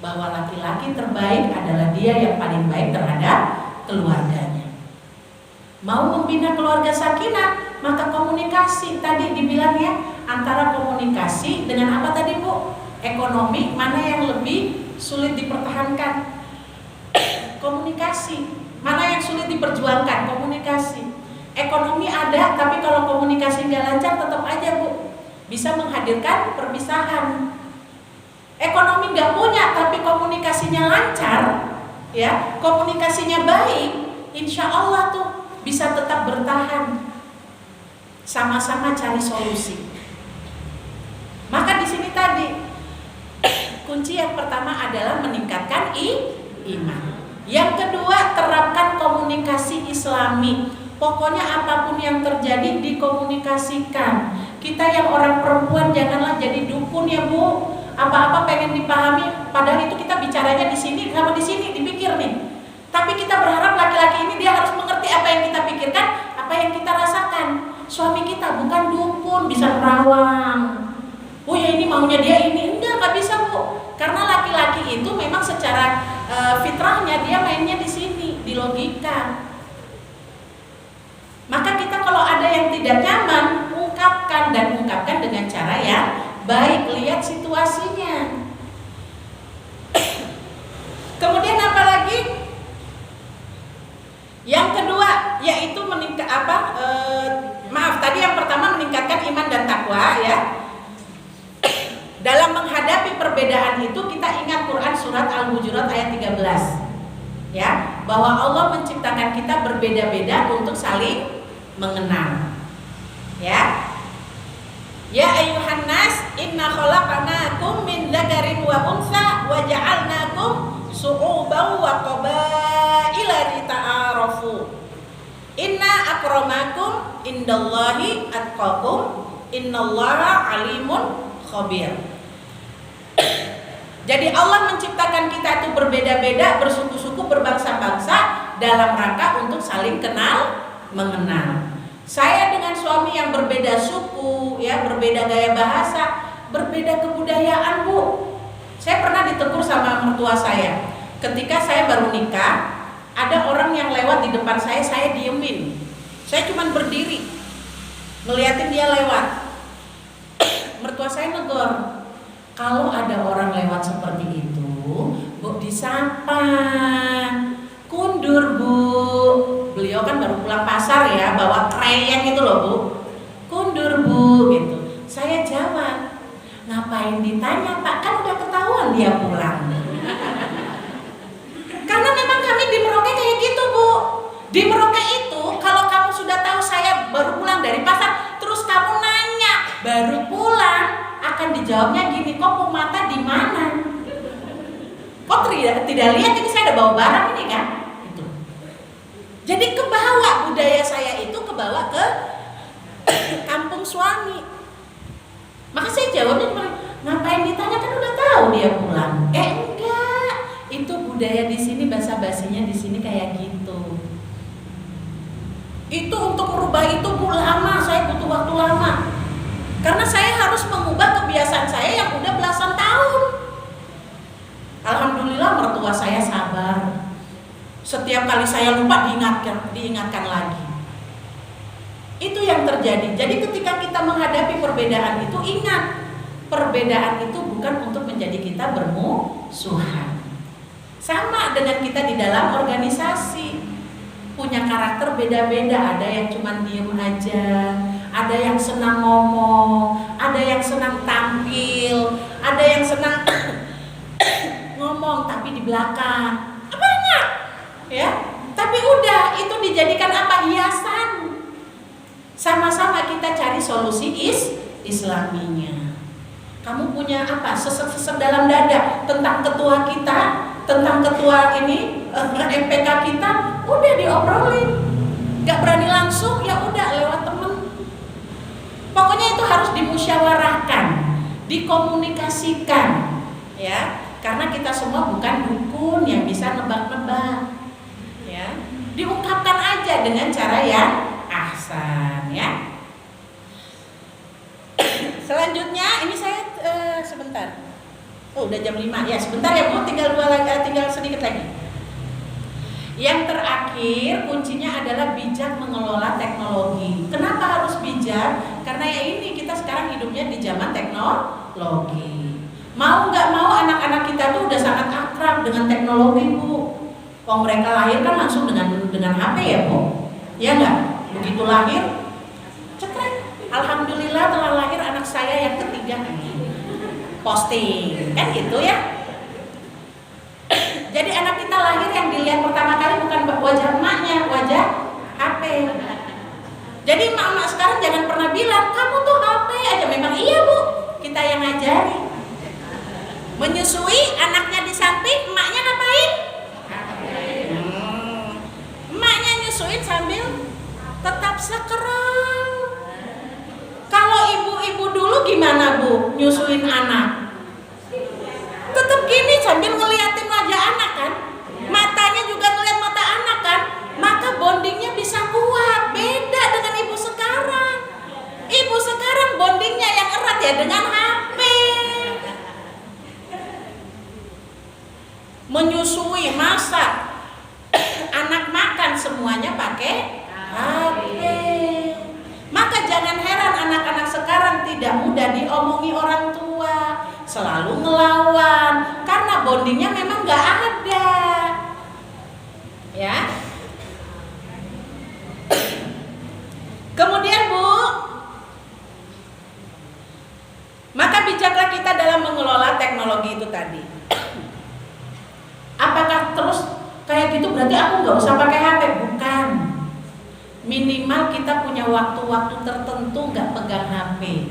Bahwa laki-laki terbaik adalah dia yang paling baik terhadap keluarganya. Mau membina keluarga sakinah, maka komunikasi tadi dibilangnya antara komunikasi dengan apa tadi Bu? Ekonomi, mana yang lebih sulit dipertahankan? Komunikasi. Mana yang sulit diperjuangkan? Komunikasi. Ekonomi ada, tapi kalau komunikasi nggak lancar tetap aja Bu bisa menghadirkan perpisahan. Ekonomi nggak punya, tapi komunikasinya lancar, ya, komunikasinya baik, insya Allah tuh bisa tetap bertahan. Sama-sama cari solusi. Maka di sini tadi kunci yang pertama adalah meningkatkan iman. Yang kedua, terapkan komunikasi Islami. Pokoknya apapun yang terjadi dikomunikasikan. Kita yang orang perempuan janganlah jadi dukun ya Bu. Apa-apa pengen dipahami, padahal itu kita bicaranya di sini sama di sini dipikir nih. Tapi kita berharap laki-laki ini dia harus mengerti apa yang kita pikirkan, apa yang kita rasakan. Suami kita bukan dukun bisa nerawang. Oh ya ini maunya dia ini, nggak bisa Bu. Karena laki-laki itu memang secara fitrahnya dia mainnya di sini, di logika. Maka kita kalau ada yang tidak nyaman, ungkapkan dengan cara yang baik, lihat situasinya. Kemudian apa lagi? Yang kedua yaitu tadi yang pertama meningkatkan iman dan takwa ya. Dalam menghadapi perbedaan itu kita ingat Quran surat Al-Hujurat ayat 13 ya, bahwa Allah menciptakan kita berbeda-beda untuk saling mengenal ya. Ya ayyuhan nas inna khalaqnakum min dzakarin wa untha wa ja'alnakum syu'uban wa qabaila lita'arafu. Inna akramakum indallahi atqakum innallaha alimun khabir. Jadi Allah menciptakan kita itu berbeda-beda, bersuku-suku, berbangsa-bangsa dalam rangka untuk saling kenal mengenal. Saya dengan suami yang berbeda suku, ya, berbeda gaya bahasa, berbeda kebudayaan, Bu. Saya pernah ditegur sama mertua saya. Ketika saya baru nikah, ada orang yang lewat di depan saya diemin. Saya cuma berdiri, ngeliatin dia lewat. Mertua saya negor, kalau ada orang lewat seperti itu, Bu, disapa. beliau kan baru pulang pasar ya, bawa kreyeng itu loh Bu. Kundur Bu gitu. Saya jawab, ngapain ditanya Pak, kan udah ketahuan dia pulang. Karena memang kami di Merauke kayak gitu Bu. Di Merauke itu kalau kamu sudah tahu saya baru pulang dari pasar, terus kamu nanya baru pulang, akan dijawabnya gini, kok mata di mana? Kok tidak lihat ini saya ada bawa barang ini kan? Itu. Jadi kebawa budaya saya itu kebawa ke kampung suami. Maka saya jawabnya cuma, ngapain ditanya, kan udah tahu dia pulang. Enggak, itu budaya di sini, basa-basinya di sini kayak gitu. Itu untuk merubah itu Bu lama, saya butuh waktu lama. Karena saya harus mengubah kebiasaan saya yang udah belasan tahun. Alhamdulillah mertua saya sabar. Setiap kali saya lupa diingatkan lagi. Itu yang terjadi. Jadi ketika kita menghadapi perbedaan itu, ingat, perbedaan itu bukan untuk menjadi kita bermusuhan. Sama dengan kita di dalam organisasi. Punya karakter beda-beda, ada yang cuma diem aja, ada yang senang ngomong, ada yang senang tampil, ada yang senang ngomong tapi di belakang. Banyak ya. Tapi udah, itu dijadikan apa? Hiasan. Sama-sama kita cari solusi islaminya. Kamu punya apa? Sesek-sesek dalam dada tentang ketua kita, tentang ketua ini MPK kita, udah diobrolin. Gak berani langsung, ya udah lewat temen. Pokoknya itu harus dimusyawarahkan, dikomunikasikan, ya. Karena kita semua bukan dukun yang bisa nebak-nebak, ya. Diungkapkan aja dengan cara yang ahsan, ya. Selanjutnya ini saya sebentar. Oh, udah jam 5. Ya, sebentar ya Bu, tinggal sedikit lagi. Yang terakhir, kuncinya adalah bijak mengelola teknologi. Kenapa harus bijak? Karena ya ini, kita sekarang hidupnya di zaman teknologi. Mau nggak mau anak-anak kita tuh udah sangat akrab dengan teknologi Bu. Kalau mereka lahir kan langsung dengan HP ya Bu. Ya nggak? Begitu lahir, cekrek. Alhamdulillah telah lahir anak saya yang ketiga. Posting, kan gitu ya. Jadi anak kita lahir yang dilihat pertama kali bukan wajah emaknya, wajah HP. Jadi emak-emak sekarang jangan pernah bilang, kamu tuh HP aja. Memang iya Bu, kita yang ngajari. Menyusui, anaknya di samping, emaknya ngapain? Emaknya nyusuin sambil tetap sekerang. Kalau ibu-ibu dulu gimana Bu, nyusuin anak? Tetap gini sambil ngeliatin wajah anak kan, matanya juga ngeliat mata anak kan, maka bondingnya bisa kuat. Beda dengan ibu sekarang. Ibu sekarang bondingnya yang erat ya dengan HP. Menyusui, masak, anak makan semuanya pakai HP. Maka jangan heran anak-anak sekarang tidak mudah diomongi orang tua, selalu ngelawan karena bondingnya memang nggak ada, ya. Kemudian Bu, maka bijaklah kita dalam mengelola teknologi itu tadi. Apakah terus kayak gitu berarti aku nggak usah pakai HP? Bukan. Minimal kita punya waktu-waktu tertentu nggak pegang HP.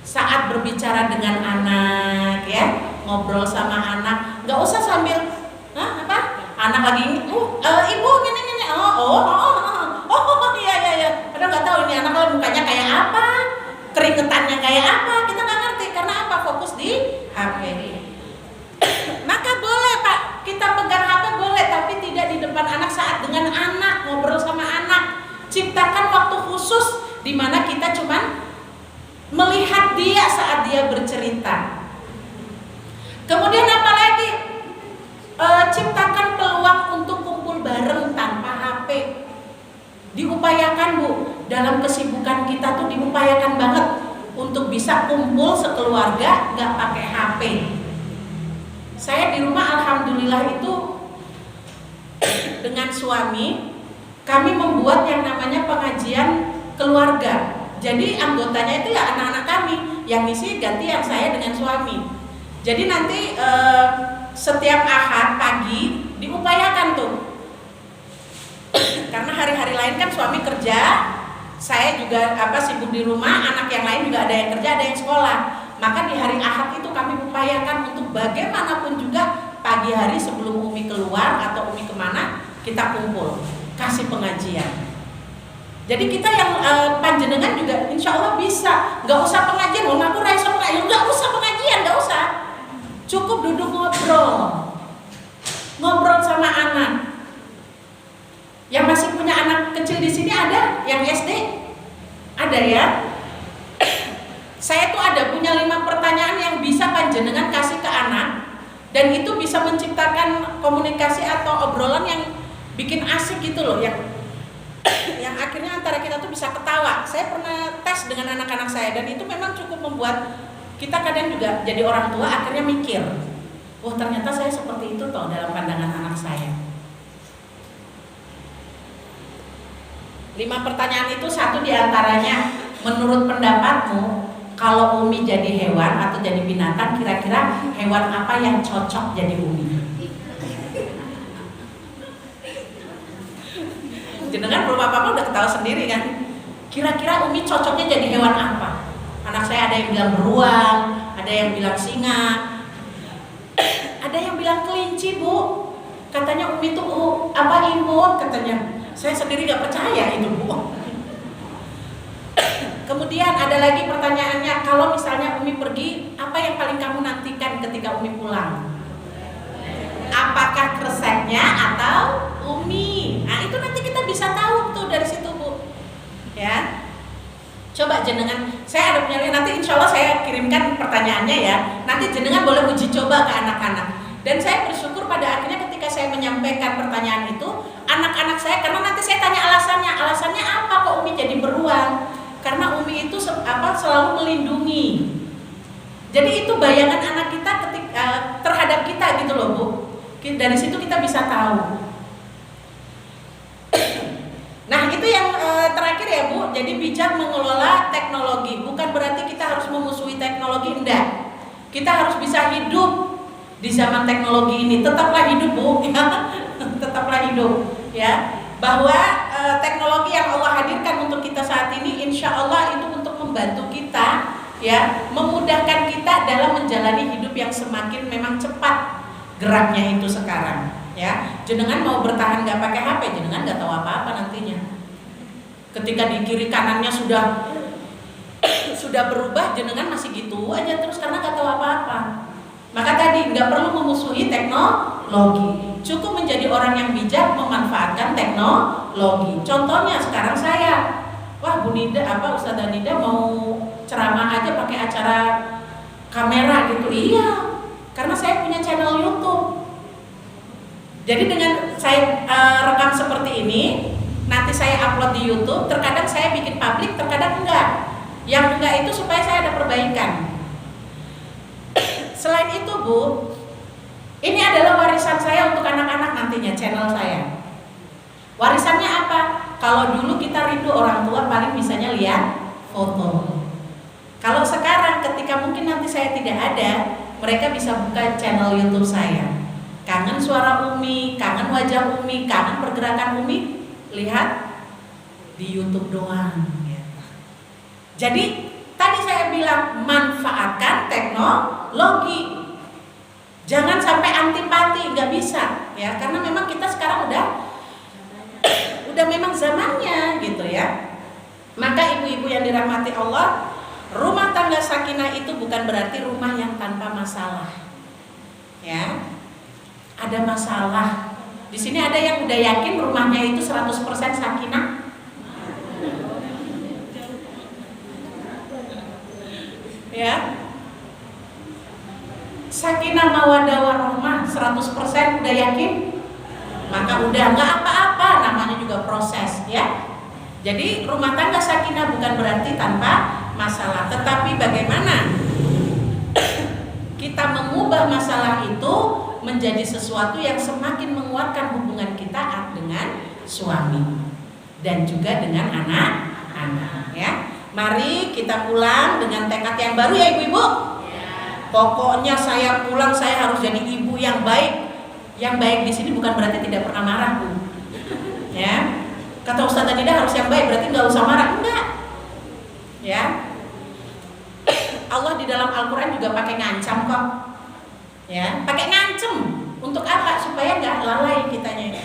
Saat berbicara dengan anak, ya, ngobrol sama anak, nggak usah sambil, apa? Anak lagi ini, ibu gini, iya. Padahal nggak tahu ini anak kalau mukanya kayak apa, keringetannya kayak apa, kita nggak ngerti karena apa, fokus di HP. Maka boleh Pak, kita pegang HP boleh, tapi tidak di depan anak saat dengan anak, ngobrol sama anak. Ciptakan waktu khusus di mana kita cuman melihat dia saat dia bercerita. Kemudian apa lagi? Ciptakan peluang untuk kumpul bareng tanpa HP. Diupayakan Bu, dalam kesibukan kita tuh diupayakan banget untuk bisa kumpul sekeluarga nggak pakai HP. Saya di rumah alhamdulillah itu dengan suami, kami membuat yang namanya pengajian keluarga. Jadi anggotanya itu ya anak-anak kami, yang ngisi gantian saya dengan suami. Jadi nanti setiap Ahad pagi diupayakan tuh. Karena hari-hari lain kan suami kerja, saya juga sibuk di rumah, anak yang lain juga ada yang kerja, ada yang sekolah. Maka di hari Ahad itu kami upayakan untuk bagaimanapun juga pagi hari sebelum Umi keluar atau Umi kemana, kita kumpul, kasih pengajian. Jadi kita yang panjenengan juga insya Allah bisa, nggak usah pengajian, aku raiso pengajian, nggak usah pengajian, nggak usah. Cukup duduk ngobrol sama anak. Yang masih punya anak kecil di sini ada, yang SD ada ya. Saya tuh ada punya 5 pertanyaan yang bisa panjenengan kasih ke anak, dan itu bisa menciptakan komunikasi atau obrolan yang bikin asik gitu loh, yang akhirnya antara kita tuh bisa ketawa. Saya pernah tes dengan anak-anak saya, dan itu memang cukup membuat kita kadang juga jadi orang tua akhirnya mikir, oh ternyata saya seperti itu toh dalam pandangan anak saya. 5 pertanyaan itu, satu diantaranya, menurut pendapatmu kalau Umi jadi hewan atau jadi binatang, kira-kira hewan apa yang cocok jadi Umi? Jenengan belum apa-apa udah ketawa sendiri kan? Kira-kira Umi cocoknya jadi hewan apa? Anak saya ada yang bilang beruang, ada yang bilang singa, ada yang bilang kelinci, Bu. Katanya Umi tuh imut katanya. Saya sendiri gak percaya itu, Bu. Kemudian ada lagi pertanyaannya, kalau misalnya Umi pergi, apa yang paling kamu nantikan ketika Umi pulang? Apakah kreseknya atau Umi? Nah itu nanti kita bisa tahu tuh dari situ, Bu. Ya, coba jenengan, saya ada punya, nanti insya Allah saya kirimkan pertanyaannya ya. Nanti jenengan boleh uji coba ke anak-anak. Dan saya bersyukur pada akhirnya ketika saya menyampaikan pertanyaan itu, anak-anak saya, karena nanti saya tanya alasannya apa kok Umi jadi beruang? Karena Umi itu selalu melindungi. Jadi itu bayangan anak kita terhadap kita gitu loh, Bu. Dari situ kita bisa tahu. Nah itu yang terakhir ya, Bu. Jadi bijak mengelola teknologi. Bukan berarti kita harus memusuhi teknologi, enggak. Kita harus bisa hidup di zaman teknologi ini. Tetaplah hidup, Bu. Tetaplah hidup, ya. Bahwa teknologi yang Allah hadirkan untuk kita saat ini, insya Allah itu untuk membantu kita, ya, memudahkan kita dalam menjalani hidup yang semakin memang cepat geraknya itu sekarang, ya. Jenengan mau bertahan gak pakai HP, jenengan gak tahu apa-apa nantinya. Ketika di kiri kanannya sudah berubah, jenengan masih gitu aja terus karena gak tahu apa-apa. Maka tadi nggak perlu memusuhi teknologi, cukup menjadi orang yang bijak memanfaatkan teknologi. Contohnya sekarang saya, wah Bu Nida, Ustazah Nida mau ceramah aja pakai acara kamera gitu, iya, karena saya punya channel YouTube. Jadi dengan saya rekam seperti ini, nanti saya upload di YouTube. Terkadang saya bikin publik, terkadang enggak. Yang enggak itu supaya saya ada perbaikan. Selain itu, Bu, ini adalah warisan saya untuk anak-anak nantinya, channel saya. Warisannya apa? Kalau dulu kita rindu orang tua paling bisanya lihat foto. Kalau sekarang ketika mungkin nanti saya tidak ada, mereka bisa buka channel YouTube saya. Kangen suara Umi, kangen wajah Umi, kangen pergerakan Umi, lihat di YouTube doang. Jadi tadi saya bilang manfaatkan teknologi, jangan sampai antipati, nggak bisa ya, karena memang kita sekarang udah memang zamannya gitu ya. Maka ibu-ibu yang dirahmati Allah, rumah tangga sakinah itu bukan berarti rumah yang tanpa masalah, ya. Ada masalah. Di sini ada yang udah yakin rumahnya itu 100% sakinah. Ya, sakinah mawaddah warahmah 100% udah yakin, maka udah nggak apa-apa, namanya juga proses ya. Jadi rumah tangga sakinah bukan berarti tanpa masalah, tetapi bagaimana kita mengubah masalah itu menjadi sesuatu yang semakin menguatkan hubungan kita dengan suami. dan juga dengan anak-anak ya. Mari kita pulang dengan tekad yang baru ya ibu-ibu. Pokoknya saya pulang saya harus jadi ibu yang baik. Yang baik di sini bukan berarti tidak pernah marah, Bu. Ya. Kata Ustazah Dida harus yang baik, berarti nggak usah marah, enggak. Ya. Allah di dalam Al-Qur'an juga pakai ngancam kok. Ya, pakai ngancem. Untuk apa? Supaya nggak lalai kitanya.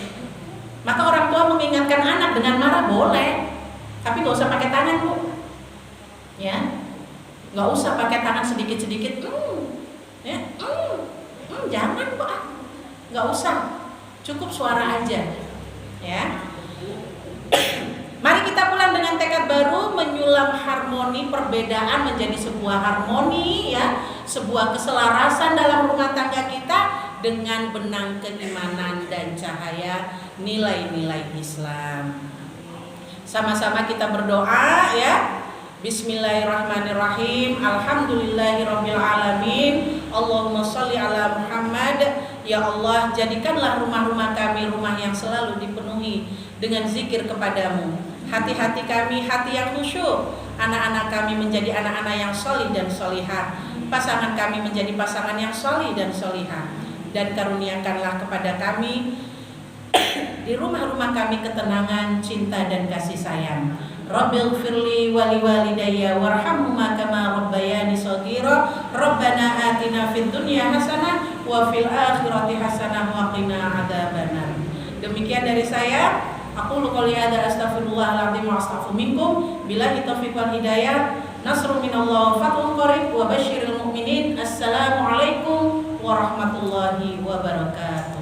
Maka orang tua mengingatkan anak dengan marah boleh, tapi nggak usah pakai tangan, Bu. Ya, nggak usah pakai tangan sedikit-sedikit. Ya, jangan, Bu. Nggak usah. Cukup suara aja. Ya. Mari kita pulang dengan tekad baru, menyulam harmoni perbedaan menjadi sebuah harmoni ya, sebuah keselarasan dalam rumah tangga kita dengan benang keimanan dan cahaya nilai-nilai Islam. Sama-sama kita berdoa ya. Bismillahirrahmanirrahim. Alhamdulillahirabbil alamin. Allahumma shalli ala Muhammad. Ya Allah, jadikanlah rumah-rumah kami rumah yang selalu dipenuhi dengan zikir kepadamu. Hati-hati kami hati yang khusyuk. Anak-anak kami menjadi anak-anak yang sholih dan sholihah. Pasangan kami menjadi pasangan yang sholih dan sholihah. Dan karuniakanlah kepada kami di rumah-rumah kami ketenangan, cinta dan kasih sayang. Rabbil firli wali walidayya warhamhuma kama rabbayani shaghira. Rabbana atina fid dunya hasanah wa fil akhirati hasanah wa qina adzabannar. Demikian dari saya. Aku qouli hadza astaghfirullahaladzim wa astaghfiru minkum. Billahi taufiq wal hidayah. Nasrun minallah wa fathun qarib wa basyiril mu'minin. Assalamualaikum warahmatullahi wabarakatuh.